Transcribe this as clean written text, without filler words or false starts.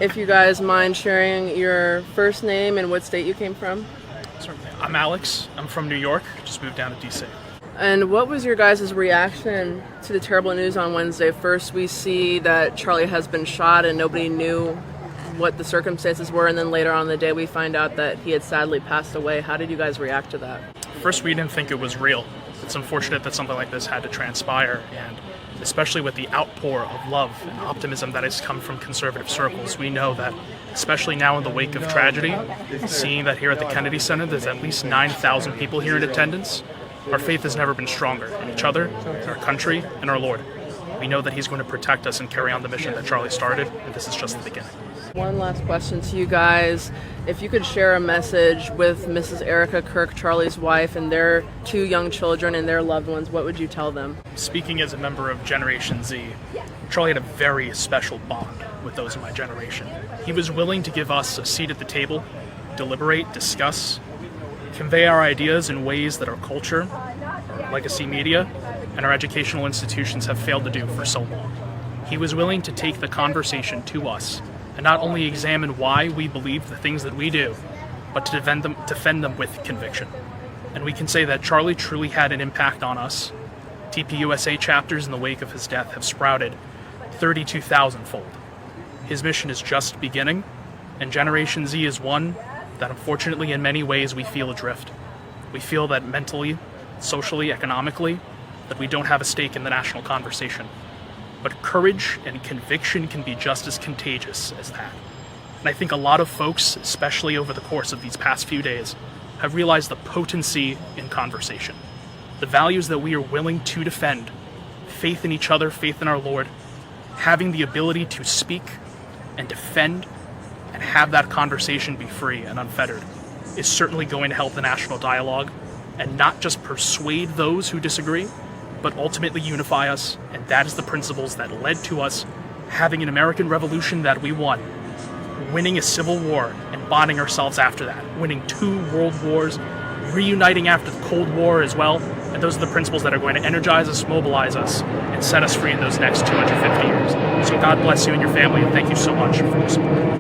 If you guys mind sharing your first name and what state you came from. Certainly. I'm Alex. I'm from New York. Just moved down to DC. And what was your guys' reaction to the terrible news on Wednesday? First, we see that Charlie has been shot and nobody knew what the circumstances were, and then later on in the day we find out that he had sadly passed away. How did you guys react to that? First, we didn't think it was real. It's unfortunate that something like this had to transpire, and especially with the outpour of love and optimism that has come from conservative circles, we know that, especially now in the wake of tragedy, seeing that here at the Kennedy Center there's at least 9,000 people here in attendance, our faith has never been stronger in each other, in our country, and our Lord. We know that He's going to protect us and carry on the mission that Charlie started, and this is just the beginning. One last question to you guys. If you could share a message with Mrs. Erica Kirk, Charlie's wife, and their 2 young children and their loved ones, what would you tell them? Speaking as a member of Generation Z, Charlie had a very special bond with those in my generation. He was willing to give us a seat at the table, deliberate, discuss, convey our ideas in ways that our culture, our legacy media, and our educational institutions have failed to do for so long. He was willing to take the conversation to us and not only examine why we believe the things that we do, but to defend them with conviction. And we can say that Charlie truly had an impact on us. TPUSA chapters in the wake of his death have sprouted 32,000-fold. His mission is just beginning, and Generation Z is one that unfortunately in many ways we feel adrift. We feel that mentally, socially, economically, that we don't have a stake in the national conversation. But courage and conviction can be just as contagious as that. And I think a lot of folks, especially over the course of these past few days, have realized the potency in conversation. The values that we are willing to defend, faith in each other, faith in our Lord, having the ability to speak and defend and have that conversation be free and unfettered is certainly going to help the national dialogue and not just persuade those who disagree, but ultimately unify us, and that is the principles that led to us having an American Revolution that we won, winning a civil war and bonding ourselves after that, winning 2 world wars, reuniting after the Cold War as well, and those are the principles that are going to energize us, mobilize us, and set us free in those next 250 years. So God bless you and your family, and thank you so much for your support.